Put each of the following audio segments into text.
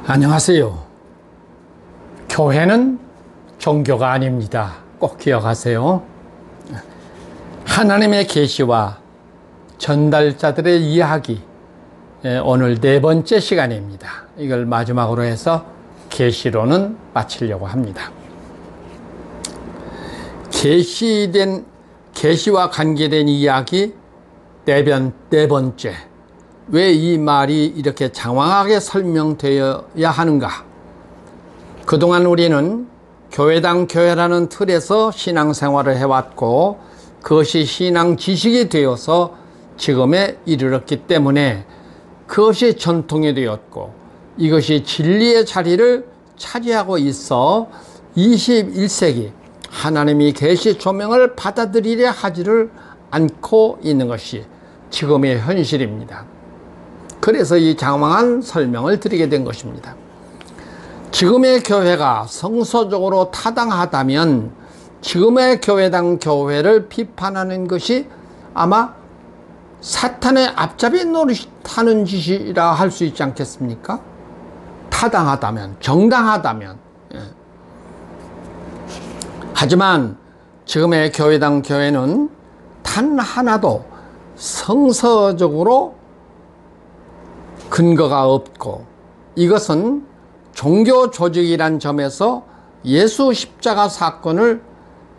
안녕하세요. 교회는 종교가 아닙니다. 꼭 기억하세요. 하나님의 계시와 전달자들의 이야기, 오늘 네 번째 시간입니다. 이걸 마지막으로 해서 계시로는 마치려고 합니다. 계시와 관계된 이야기 네 번째. 왜 이 말이 이렇게 장황하게 설명되어야 하는가? 그동안 우리는 교회당 교회라는 틀에서 신앙생활을 해왔고 그것이 신앙 지식이 되어서 지금에 이르렀기 때문에 그것이 전통이 되었고 이것이 진리의 자리를 차지하고 있어 21세기 하나님이 계시 조명을 받아들이려 하지를 않고 있는 것이 지금의 현실입니다. 그래서 이 장황한 설명을 드리게 된 것입니다. 지금의 교회가 성서적으로 타당하다면 지금의 교회당 교회를 비판하는 것이 아마 사탄의 앞잡이 노릇하는 짓이라 할 수 있지 않겠습니까? 타당하다면, 정당하다면. 하지만 지금의 교회당 교회는 단 하나도 성서적으로 근거가 없고 이것은 종교 조직이란 점에서 예수 십자가 사건을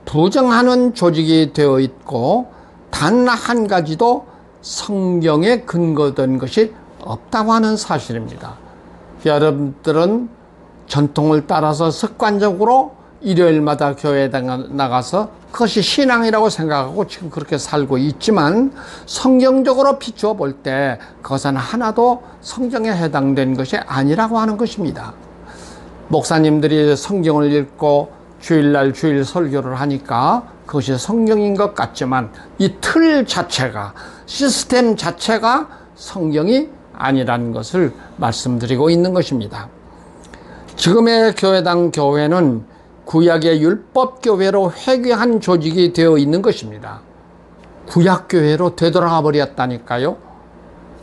부정하는 조직이 되어 있고 단 한 가지도 성경에 근거된 것이 없다고 하는 사실입니다. 여러분들은 전통을 따라서 습관적으로 일요일마다 교회에 나가서 그것이 신앙이라고 생각하고 지금 그렇게 살고 있지만 성경적으로 비추어 볼 때 그것은 하나도 성경에 해당된 것이 아니라고 하는 것입니다. 목사님들이 성경을 읽고 주일날 주일 설교를 하니까 그것이 성경인 것 같지만 이 틀 자체가, 시스템 자체가 성경이 아니라는 것을 말씀드리고 있는 것입니다. 지금의 교회당 교회는 구약의 율법교회로 회귀한 조직이 되어 있는 것입니다. 구약교회로 되돌아가 버렸다니까요.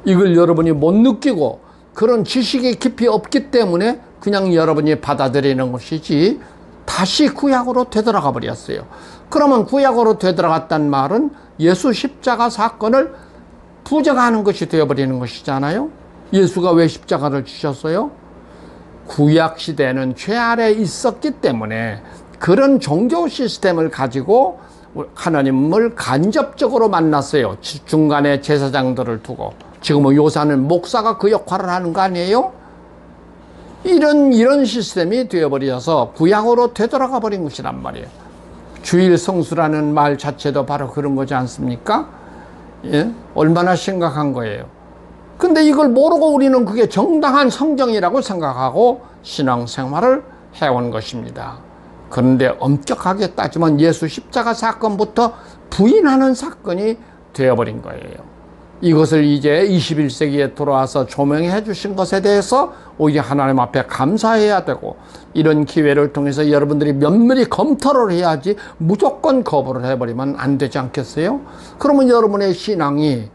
이걸 여러분이 못 느끼고 그런 지식이 깊이 없기 때문에 그냥 여러분이 받아들이는 것이지 다시 구약으로 되돌아가 버렸어요. 그러면 구약으로 되돌아갔단 말은 예수 십자가 사건을 부정하는 것이 되어버리는 것이잖아요. 예수가 왜 십자가를 지셨어요? 구약 시대는 죄 아래 있었기 때문에 그런 종교 시스템을 가지고 하나님을 간접적으로 만났어요. 중간에 제사장들을 두고. 지금은 요새는 목사가 그 역할을 하는 거 아니에요? 이런 시스템이 되어버려서 구약으로 되돌아가 버린 것이란 말이에요. 주일 성수라는 말 자체도 바로 그런 거지 않습니까? 예? 얼마나 심각한 거예요. 근데 이걸 모르고 우리는 그게 정당한 성경이라고 생각하고 신앙생활을 해온 것입니다. 그런데 엄격하게 따지면 예수 십자가 사건부터 부인하는 사건이 되어버린 거예요. 이것을 이제 21세기에 들어와서 조명해 주신 것에 대해서 오히려 하나님 앞에 감사해야 되고 이런 기회를 통해서 여러분들이 면밀히 검토를 해야지 무조건 거부를 해버리면 안 되지 않겠어요? 그러면 여러분의 신앙이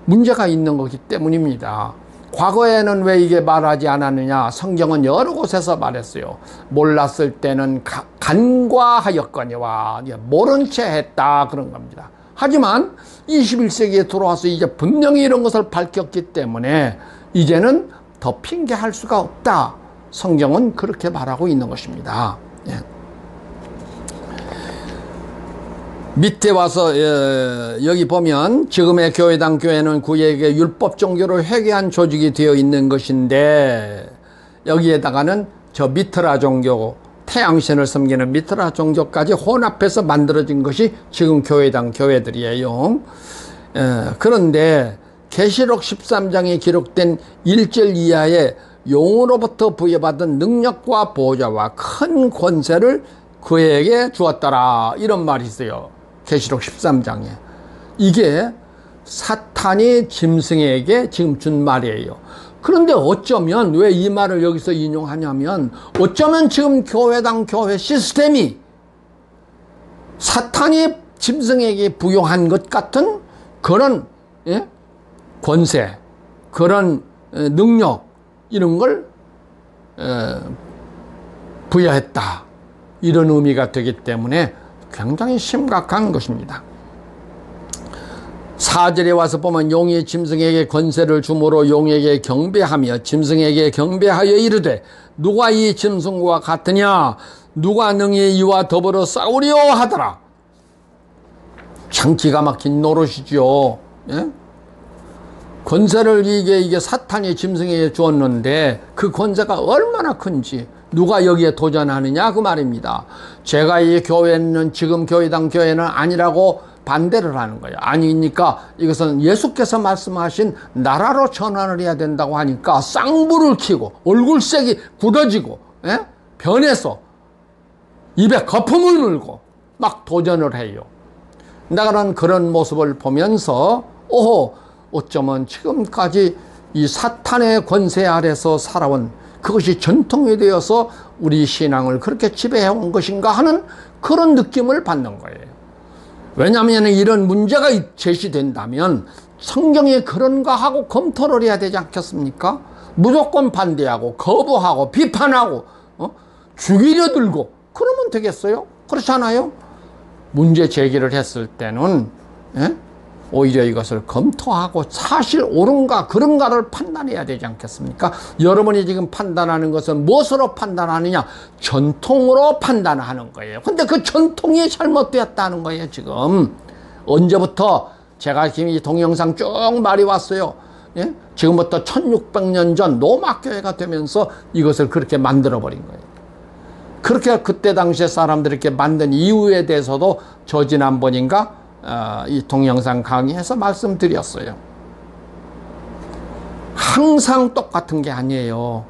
문제가 있는 거기 때문입니다. 과거에는 왜 이게 말하지 않았느냐? 성경은 여러 곳에서 말했어요. 몰랐을 때는 간과하였거니와 모른 채 했다 그런 겁니다. 하지만 21세기에 들어와서 이제 분명히 이런 것을 밝혔기 때문에 이제는 더 핑계할 수가 없다. 성경은 그렇게 말하고 있는 것입니다. 예. 밑에 와서 여기 보면 지금의 교회당 교회는 구약의 율법 종교를 회개한 조직이 되어 있는 것인데 여기에다가는 저 미트라 종교, 태양신을 섬기는 미트라 종교까지 혼합해서 만들어진 것이 지금 교회당 교회들이에요. 그런데 계시록 13장에 기록된 1절 이하의 용으로부터 부여받은 능력과 보좌와 큰 권세를 그에게 주었더라 이런 말이 있어요. 계시록 13장에. 이게 사탄이 짐승에게 지금 준 말이에요. 그런데 어쩌면 왜 이 말을 여기서 인용하냐면 어쩌면 지금 교회당 교회 시스템이 사탄이 짐승에게 부여한 것 같은 그런 권세, 그런 능력 이런 걸 부여했다, 이런 의미가 되기 때문에 굉장히 심각한 것입니다. 4절에 와서 보면 용이 짐승에게 권세를 주므로 용에게 경배하며 짐승에게 경배하여 이르되 누가 이 짐승과 같으냐, 누가 능히 이와 더불어 싸우려 하더라. 참 기가 막힌 노릇이죠. 예? 권세를 이게 사탄이 짐승에게 주었는데 그 권세가 얼마나 큰지 누가 여기에 도전하느냐 그 말입니다. 제가 이 교회는 지금 교회당 교회는 아니라고 반대를 하는 거예요. 아니니까 이것은 예수께서 말씀하신 나라로 전환을 해야 된다고 하니까 쌍불을 켜고 얼굴색이 굳어지고, 예? 변해서 입에 거품을 물고 막 도전을 해요. 나는 그런 모습을 보면서 오호, 어쩌면 지금까지 이 사탄의 권세 아래서 살아온 그것이 전통이 되어서 우리 신앙을 그렇게 지배해온 것인가 하는 그런 느낌을 받는 거예요. 왜냐하면 이런 문제가 제시된다면 성경이 그런가 하고 검토를 해야 되지 않겠습니까? 무조건 반대하고 거부하고 비판하고 죽이려 들고 그러면 되겠어요? 그렇잖아요? 문제 제기를 했을 때는, 예? 오히려 이것을 검토하고 사실 옳은가 그런가를 판단해야 되지 않겠습니까? 여러분이 지금 판단하는 것은 무엇으로 판단하느냐? 전통으로 판단하는 거예요. 근데 그 전통이 잘못되었다는 거예요. 지금 언제부터 제가 지금 이 동영상 쭉 말이 왔어요. 예? 지금부터 1600년 전 로마 교회가 되면서 이것을 그렇게 만들어 버린 거예요. 그렇게 그때 당시에 사람들이 이렇게 만든 이유에 대해서도 저 지난번인가 이 동영상 강의에서 말씀드렸어요. 항상 똑같은 게 아니에요.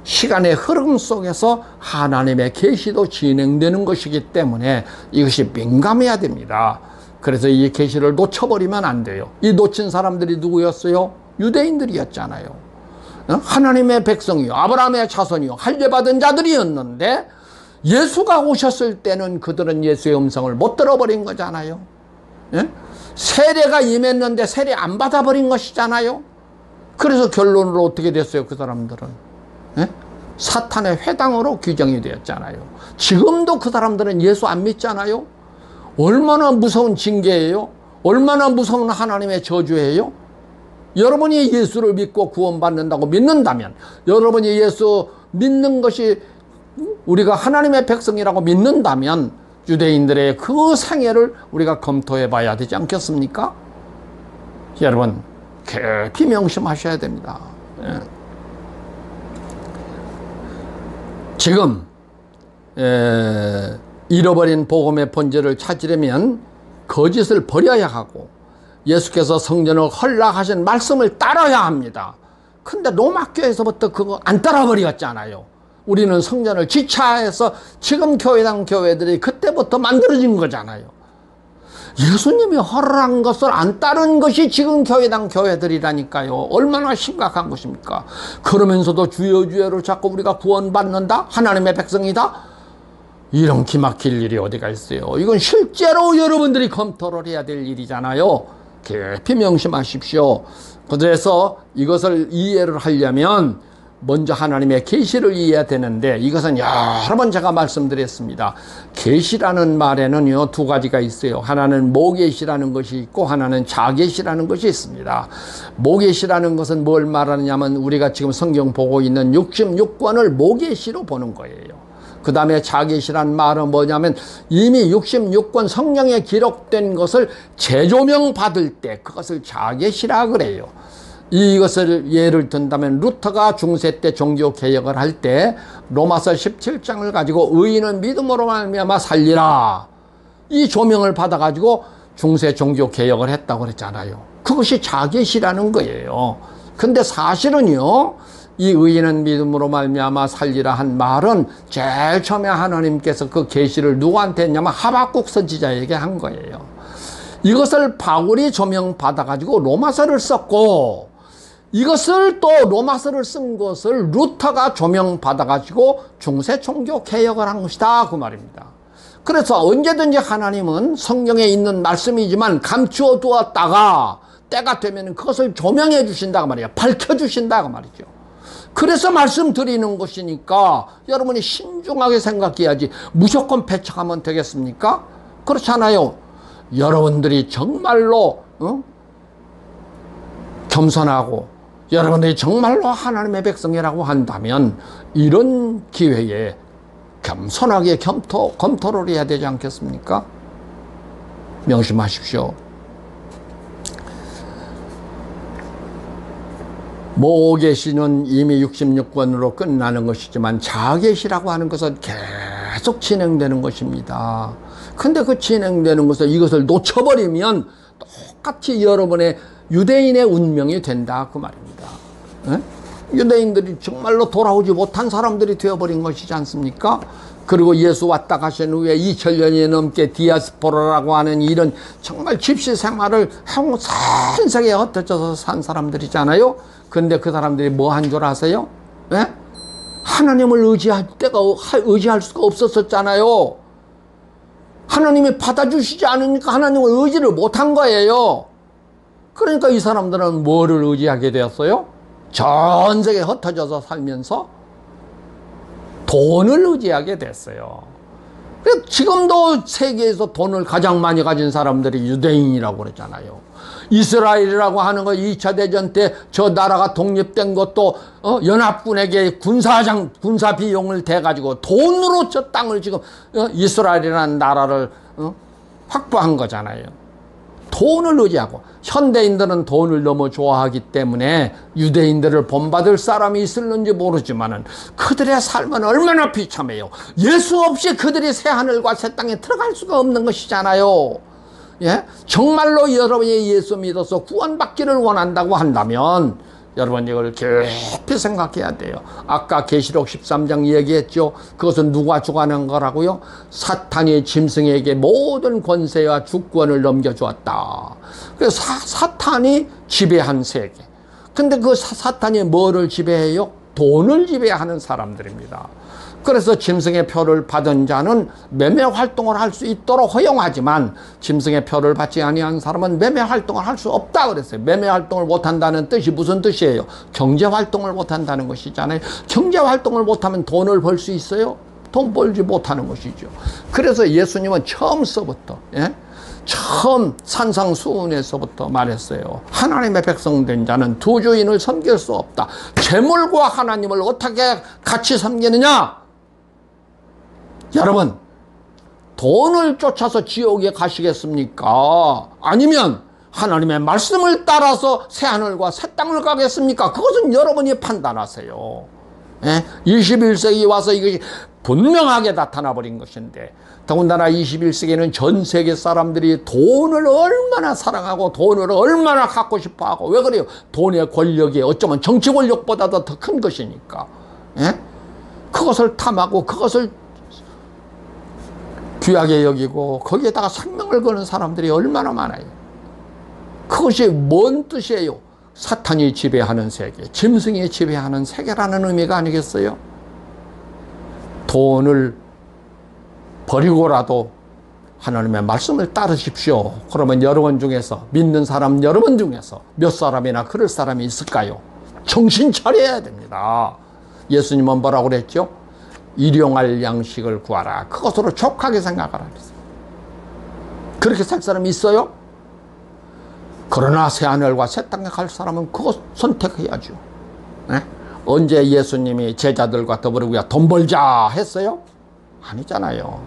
시간의 흐름 속에서 하나님의 계시도 진행되는 것이기 때문에 이것이 민감해야 됩니다. 그래서 이 계시를 놓쳐버리면 안 돼요. 이 놓친 사람들이 누구였어요? 유대인들이었잖아요. 하나님의 백성이요, 아브라함의 자손이요, 할례받은 자들이었는데 예수가 오셨을 때는 그들은 예수의 음성을 못 들어버린 거잖아요. 예? 세례가 임했는데 세례 안 받아버린 것이잖아요. 그래서 결론으로 어떻게 됐어요? 그 사람들은, 예? 사탄의 회당으로 규정이 되었잖아요. 지금도 그 사람들은 예수 안 믿잖아요. 얼마나 무서운 징계예요? 얼마나 무서운 하나님의 저주예요? 여러분이 예수를 믿고 구원받는다고 믿는다면, 여러분이 예수 믿는 것이 우리가 하나님의 백성이라고 믿는다면 유대인들의 그 생애를 우리가 검토해 봐야 되지 않겠습니까? 여러분 깊이 명심하셔야 됩니다. 예. 지금 잃어버린 복음의 본질을 찾으려면 거짓을 버려야 하고 예수께서 성전을 헌락하신 말씀을 따라야 합니다. 근데 로마교에서부터 그거 안 따라버렸잖아요. 우리는 성전을 지차해서 지금 교회당 교회들이 그때부터 만들어진 거잖아요. 예수님이 허락한 것을 안 따른 것이 지금 교회당 교회들이라니까요. 얼마나 심각한 것입니까? 그러면서도 주여 주여로 자꾸 우리가 구원받는다? 하나님의 백성이다? 이런 기막힐 일이 어디가 있어요. 이건 실제로 여러분들이 검토를 해야 될 일이잖아요. 깊이 명심하십시오. 그래서 이것을 이해를 하려면 먼저 하나님의 계시를 이해해야 되는데, 이것은 여러 번 제가 말씀드렸습니다. 계시라는 말에는요 두 가지가 있어요. 하나는 모계시라는 것이 있고 하나는 자계시라는 것이 있습니다. 모계시라는 것은 뭘 말하느냐면 우리가 지금 성경 보고 있는 66권을 모계시로 보는 거예요. 그 다음에 자계시란 말은 뭐냐면 이미 66권 성경에 기록된 것을 재조명 받을 때 그것을 자계시라 그래요. 이것을 예를 든다면 루터가 중세 때 종교 개혁을 할 때 로마서 17장을 가지고 의인은 믿음으로 말미암아 살리라, 이 조명을 받아 가지고 중세 종교 개혁을 했다고 그랬잖아요. 그것이 자계시라는 거예요. 근데 사실은요 이 의인은 믿음으로 말미암아 살리라 한 말은 제일 처음에 하나님께서 그 계시를 누구한테 했냐면 하박국 선지자에게 한 거예요. 이것을 바울이 조명 받아 가지고 로마서를 썼고, 이것을 또 로마서를 쓴 것을 루터가 조명받아 가지고 중세 종교 개혁을 한 것이다 그 말입니다. 그래서 언제든지 하나님은 성경에 있는 말씀이지만 감추어 두었다가 때가 되면 그것을 조명해 주신다고 말이에요. 밝혀 주신다고 말이죠. 그래서 말씀드리는 것이니까 여러분이 신중하게 생각해야지 무조건 배척하면 되겠습니까? 그렇잖아요. 여러분들이 정말로 겸손하고 여러분들이 정말로 하나님의 백성이라고 한다면 이런 기회에 겸손하게 검토를 해야 되지 않겠습니까? 명심하십시오. 모계시는 이미 66권으로 끝나는 것이지만 자계시라고 하는 것은 계속 진행되는 것입니다. 근데 그 진행되는 것을 이것을 놓쳐버리면 똑같이 여러분의 유대인의 운명이 된다 그 말입니다. 에? 유대인들이 정말로 돌아오지 못한 사람들이 되어버린 것이지 않습니까? 그리고 예수 왔다 가신 후에 2000년이 넘게 디아스포라라고 하는 이런 정말 집시 생활을 하고 산세에 흩어져서 산 사람들이잖아요. 근데 그 사람들이 뭐 한 줄 아세요? 예? 하나님을 의지할 수가 없었잖아요. 하나님이 받아주시지 않으니까 하나님을 의지를 못한 거예요. 그러니까 이 사람들은 뭐를 의지하게 되었어요? 전 세계에 흩어져서 살면서 돈을 의지하게 됐어요. 지금도 세계에서 돈을 가장 많이 가진 사람들이 유대인이라고 그러잖아요. 이스라엘이라고 하는 거 2차 대전 때 저 나라가 독립된 것도 연합군에게 군사 비용을 대가지고 돈으로 저 땅을 지금 이스라엘이라는 나라를 확보한 거잖아요. 돈을 의지하고 현대인들은 돈을 너무 좋아하기 때문에 유대인들을 본받을 사람이 있을는지 모르지만은 그들의 삶은 얼마나 비참해요. 예수 없이 그들이 새 하늘과 새 땅에 들어갈 수가 없는 것이잖아요. 예? 정말로 여러분이 예수 믿어서 구원받기를 원한다고 한다면 여러분 이걸 깊이 생각해야 돼요. 아까 계시록 13장 얘기했죠. 그것은 누가 주관한 거라고요? 사탄이 짐승에게 모든 권세와 주권을 넘겨주었다. 그래서 사탄이 지배한 세계. 근데 그 사탄이 뭐를 지배해요? 돈을 지배하는 사람들입니다. 그래서 짐승의 표를 받은 자는 매매 활동을 할 수 있도록 허용하지만 짐승의 표를 받지 아니한 사람은 매매 활동을 할 수 없다 그랬어요. 매매 활동을 못한다는 뜻이 무슨 뜻이에요? 경제 활동을 못한다는 것이잖아요. 경제 활동을 못하면 돈을 벌 수 있어요? 돈 벌지 못하는 것이죠. 그래서 예수님은 처음서부터 처음 산상수훈에서부터 말했어요. 하나님의 백성 된 자는 두 주인을 섬길 수 없다. 재물과 하나님을 어떻게 같이 섬기느냐? 여러분, 돈을 쫓아서 지옥에 가시겠습니까? 아니면 하나님의 말씀을 따라서 새하늘과 새 땅을 가겠습니까? 그것은 여러분이 판단하세요. 21세기 와서 이것이 분명하게 나타나 버린 것인데, 더군다나 21세기는 전 세계 사람들이 돈을 얼마나 사랑하고 돈을 얼마나 갖고 싶어하고, 왜 그래요? 돈의 권력이 어쩌면 정치 권력보다도 더 큰 것이니까. 그것을 탐하고 그것을 귀하게 여기고 거기에다가 생명을 거는 사람들이 얼마나 많아요. 그것이 뭔 뜻이에요? 사탄이 지배하는 세계, 짐승이 지배하는 세계라는 의미가 아니겠어요? 돈을 버리고라도 하나님의 말씀을 따르십시오. 그러면 여러분 중에서, 믿는 사람 여러분 중에서 몇 사람이나 그럴 사람이 있을까요? 정신 차려야 됩니다. 예수님은 뭐라고 그랬죠? 일용할 양식을 구하라. 그것으로 족하게 생각하라. 그렇게 살 사람이 있어요? 그러나 새하늘과 새 땅에 갈 사람은 그것 선택해야죠. 언제 예수님이 제자들과 더불어 돈 벌자 했어요? 아니잖아요.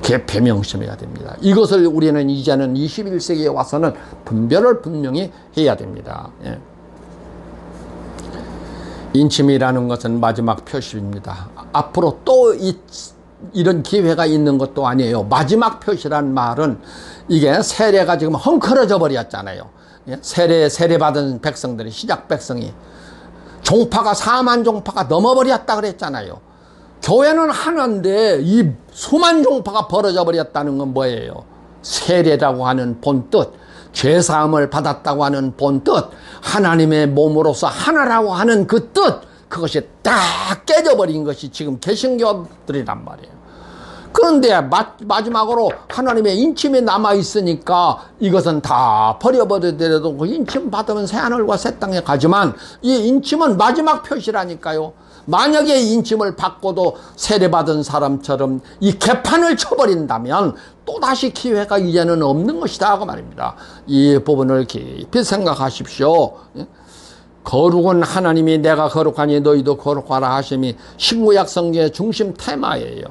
개폐 명심해야 됩니다. 이것을 우리는 이제는 21세기에 와서는 분별을 분명히 해야 됩니다. 인침이라는 것은 마지막 표시입니다. 앞으로 또 이런 기회가 있는 것도 아니에요. 마지막 표시란 말은 이게 세례가 지금 헝클어져 버렸잖아요. 세례받은 백성들이, 시작 백성이 종파가 4만 종파가 넘어버렸다 그랬잖아요. 교회는 하나인데 이 수만 종파가 벌어져 버렸다는 건 뭐예요? 세례라고 하는 본뜻, 죄사함을 받았다고 하는 본뜻, 하나님의 몸으로서 하나라고 하는 그 뜻, 그것이 딱 깨져버린 것이 지금 개신교들이란 말이에요. 그런데 마지막으로 하나님의 인침이 남아있으니까 이것은 다 버려버리더라도 그 인침 받으면 새하늘과 새 땅에 가지만 이 인침은 마지막 표시라니까요. 만약에 인침을 받고도 세례받은 사람처럼 이 개판을 쳐버린다면 또다시 기회가 이제는 없는 것이다 그 말입니다. 이 부분을 깊이 생각하십시오. 거룩은 하나님이 내가 거룩하니 너희도 거룩하라 하심이 신구약 성경의 중심 테마예요.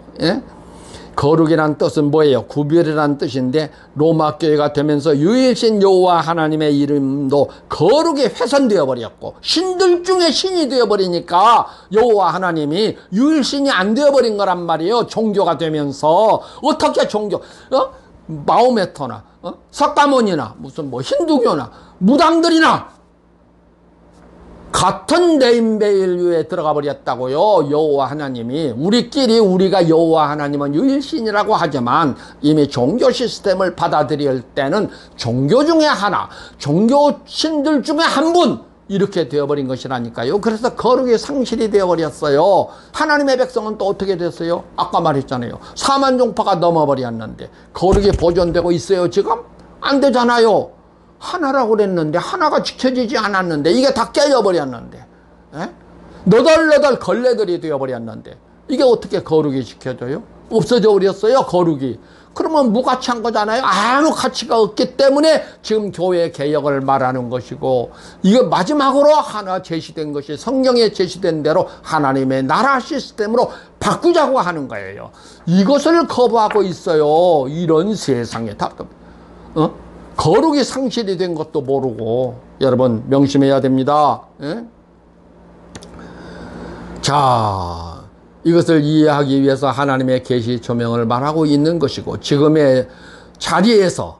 거룩이란 뜻은 뭐예요? 구별이란 뜻인데 로마 교회가 되면서 유일신 여호와 하나님의 이름도 거룩이 훼손되어 버렸고 신들 중에 신이 되어 버리니까 여호와 하나님이 유일신이 안 되어 버린 거란 말이에요. 종교가 되면서 어떻게 종교 마호메토나 석가모니나 무슨 뭐 힌두교나 무당들이나 같은 네임밸류에 들어가 버렸다고요. 여호와 하나님이 우리가 여호와 하나님은 유일신이라고 하지만 이미 종교 시스템을 받아들일 때는 종교 중에 하나, 종교 신들 중에 한 분 이렇게 되어버린 것이라니까요. 그래서 거룩이 상실이 되어버렸어요. 하나님의 백성은 또 어떻게 됐어요? 아까 말했잖아요. 4만 종파가 넘어버렸는데 거룩이 보존되고 있어요 지금? 안 되잖아요. 하나라고 그랬는데 하나가 지켜지지 않았는데 이게 다 깨져버렸는데 너덜너덜 걸레들이 되어버렸는데 이게 어떻게 거룩이 지켜져요? 없어져 버렸어요 거룩이. 그러면 무가치한 거잖아요. 아무 가치가 없기 때문에 지금 교회 개혁을 말하는 것이고 이거 마지막으로 하나 제시된 것이 성경에 제시된 대로 하나님의 나라 시스템으로 바꾸자고 하는 거예요. 이것을 거부하고 있어요. 이런 세상에 답답. 거룩이 상실이 된 것도 모르고 여러분 명심해야 됩니다. 자, 이것을 이해하기 위해서 하나님의 계시 조명을 말하고 있는 것이고 지금의 자리에서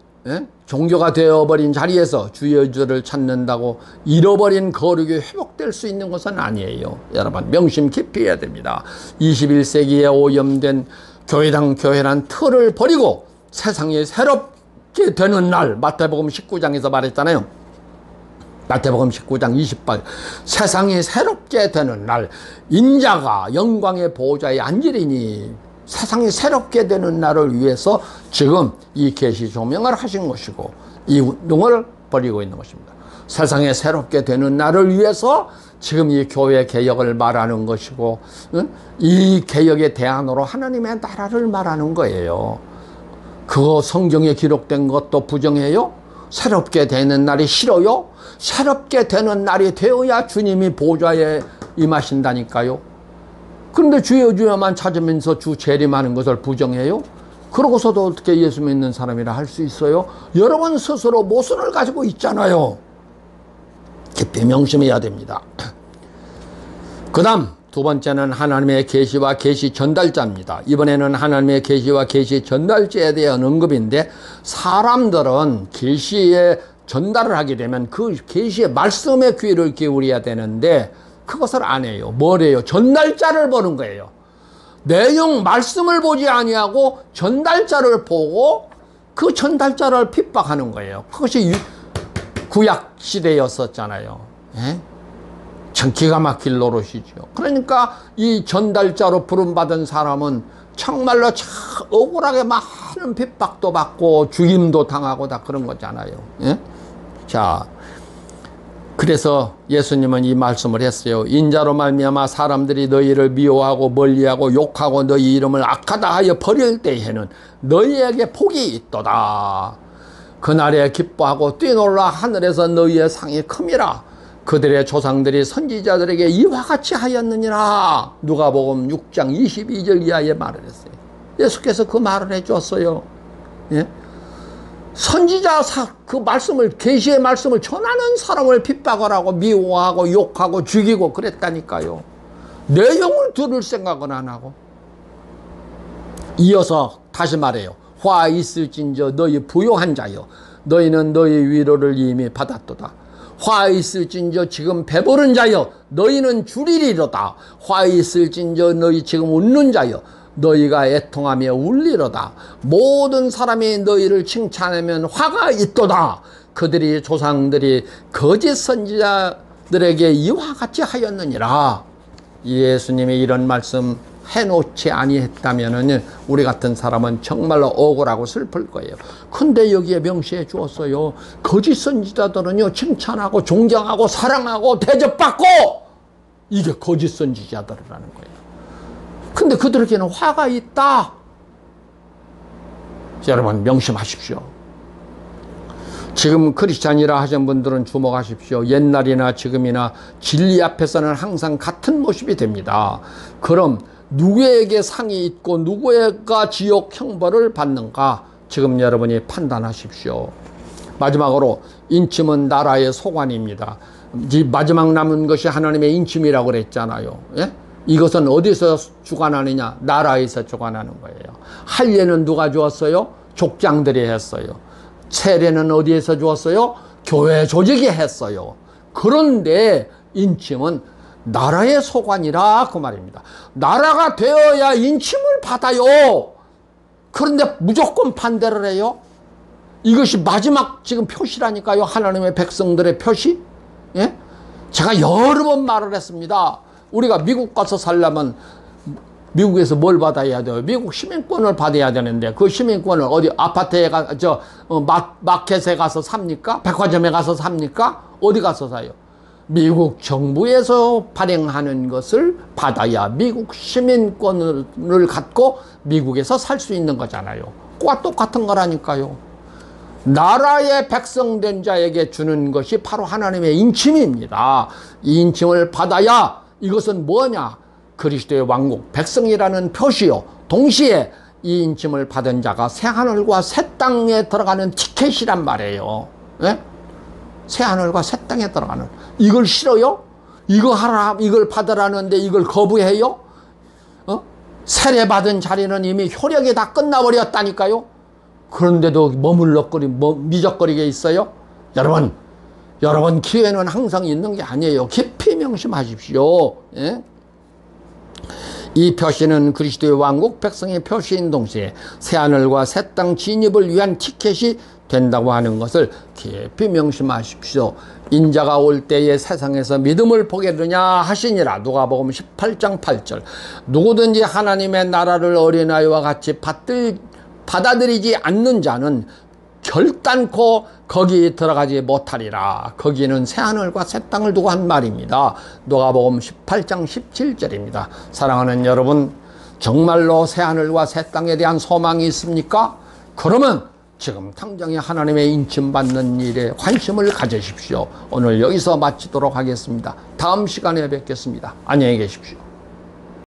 종교가 되어버린 자리에서 주의 주를 찾는다고 잃어버린 거룩이 회복될 수 있는 것은 아니에요. 여러분 명심 깊이 해야 됩니다. 21세기에 오염된 교회당 교회란 틀을 버리고 세상이 새롭게 되는 날, 마태복음 19장에서 말했잖아요. 마태복음 19장 28 세상이 새롭게 되는 날 인자가 영광의 보호자에 앉으리니 세상이 새롭게 되는 날을 위해서 지금 이 계시 조명을 하신 것이고 이 운동을 벌이고 있는 것입니다. 세상에 새롭게 되는 날을 위해서 지금 이 교회 개혁을 말하는 것이고 이 개혁의 대안으로 하나님의 나라를 말하는 거예요. 그거 성경에 기록된 것도 부정해요? 새롭게 되는 날이 싫어요? 새롭게 되는 날이 되어야 주님이 보좌에 임하신다니까요. 그런데 주여 주여만 찾으면서 주 재림하는 것을 부정해요? 그러고서도 어떻게 예수 믿는 사람이라 할 수 있어요? 여러분 스스로 모순을 가지고 있잖아요. 깊이 명심해야 됩니다. 그 다음 두 번째는 하나님의 계시와 계시 전달자입니다. 이번에는 하나님의 계시와 계시 전달자에 대한 언급인데 사람들은 계시에 전달을 하게 되면 그 계시의 말씀에 귀를 기울여야 되는데 그것을 안 해요. 뭐래요? 전달자를 보는 거예요. 내용 말씀을 보지 아니하고 전달자를 보고 그 전달자를 핍박하는 거예요. 그것이 구약 시대였었잖아요. 참 기가 막힐 노릇이죠. 그러니까 이 전달자로 부름받은 사람은 정말로 참 억울하게 많은 핍박도 받고 죽임도 당하고 다 그런 거잖아요. 자, 그래서 예수님은 이 말씀을 했어요. 인자로 말미암아 사람들이 너희를 미워하고 멀리하고 욕하고 너희 이름을 악하다 하여 버릴 때에는 너희에게 복이 있도다. 그날에 기뻐하고 뛰놀라 하늘에서 너희의 상이 큼이라. 그들의 조상들이 선지자들에게 이와 같이 하였느니라. 누가복음 6장 22절 이하에 말을 했어요. 예수께서 그 말을 해주었어요. 선지자 그 말씀을 계시의 말씀을 전하는 사람을 핍박을 하고 미워하고 욕하고 죽이고 그랬다니까요. 내용을 들을 생각은 안 하고. 이어서 다시 말해요. 화 있을진저 너희 부요한 자여 너희는 너희 위로를 이미 받았도다. 화 있을진저 지금 배부른 자여 너희는 주리리로다. 화 있을진저 너희 지금 웃는 자여 너희가 애통하며 울리로다. 모든 사람이 너희를 칭찬하면 화가 있도다. 그들이 조상들이 거짓 선지자들에게 이와 같이 하였느니라. 예수님이 이런 말씀 해놓지 아니했다면은 우리 같은 사람은 정말로 억울하고 슬플 거예요. 근데 여기에 명시해 주었어요. 거짓 선지자들은요, 칭찬하고 존경하고 사랑하고 대접받고, 이게 거짓 선지자들이라는 거예요. 근데 그들에게는 화가 있다. 여러분 명심하십시오. 지금 크리스찬이라 하신 분들은 주목하십시오. 옛날이나 지금이나 진리 앞에서는 항상 같은 모습이 됩니다. 그럼 누구에게 상이 있고 누구가 지옥 형벌을 받는가? 지금 여러분이 판단하십시오. 마지막으로 인침은 나라의 소관입니다. 마지막 남은 것이 하나님의 인침이라고 그랬잖아요. 예? 이것은 어디서 주관하느냐? 나라에서 주관하는 거예요. 할례는 누가 주었어요? 족장들이 했어요. 세례는 어디에서 주었어요? 교회 조직이 했어요. 그런데 인침은 나라의 소관이라 그 말입니다. 나라가 되어야 인침을 받아요. 그런데 무조건 반대를 해요. 이것이 마지막 지금 표시라니까요. 하나님의 백성들의 표시. 예? 제가 여러 번 말을 했습니다. 우리가 미국 가서 살려면 미국에서 뭘 받아야 돼요? 미국 시민권을 받아야 되는데 그 시민권을 어디 아파트에 마켓에 가서 삽니까? 백화점에 가서 삽니까? 어디 가서 사요? 미국 정부에서 발행하는 것을 받아야 미국 시민권을 갖고 미국에서 살 수 있는 거잖아요. 그와 똑같은 거라니까요. 나라의 백성된 자에게 주는 것이 바로 하나님의 인침입니다. 이 인침을 받아야 이것은 뭐냐? 그리스도의 왕국, 백성이라는 표시요. 동시에 이 인침을 받은 자가 새하늘과 새 땅에 들어가는 티켓이란 말이에요. 예? 새하늘과 새 땅에 들어가는. 이걸 싫어요? 이거 하라, 이걸 받으라는데 이걸 거부해요? 세례 받은 자리는 이미 효력이 다 끝나버렸다니까요. 그런데도 미적거리게 있어요? 여러분 기회는 항상 있는 게 아니에요. 깊이 명심하십시오. 예? 이 표시는 그리스도의 왕국 백성의 표시인 동시에 새하늘과 새 땅 진입을 위한 티켓이 된다고 하는 것을 깊이 명심하십시오. 인자가 올 때에 세상에서 믿음을 보게 되냐 하시니라. 누가복음 18장 8절. 누구든지 하나님의 나라를 어린아이와 같이 받아들이지 않는 자는 결단코 거기 들어가지 못하리라. 거기는 새하늘과 새 땅을 두고 한 말입니다. 누가복음 18장 17절입니다. 사랑하는 여러분, 정말로 새하늘과 새 땅에 대한 소망이 있습니까? 그러면 지금 당장에 하나님의 인침받는 일에 관심을 가지십시오. 오늘 여기서 마치도록 하겠습니다. 다음 시간에 뵙겠습니다. 안녕히 계십시오.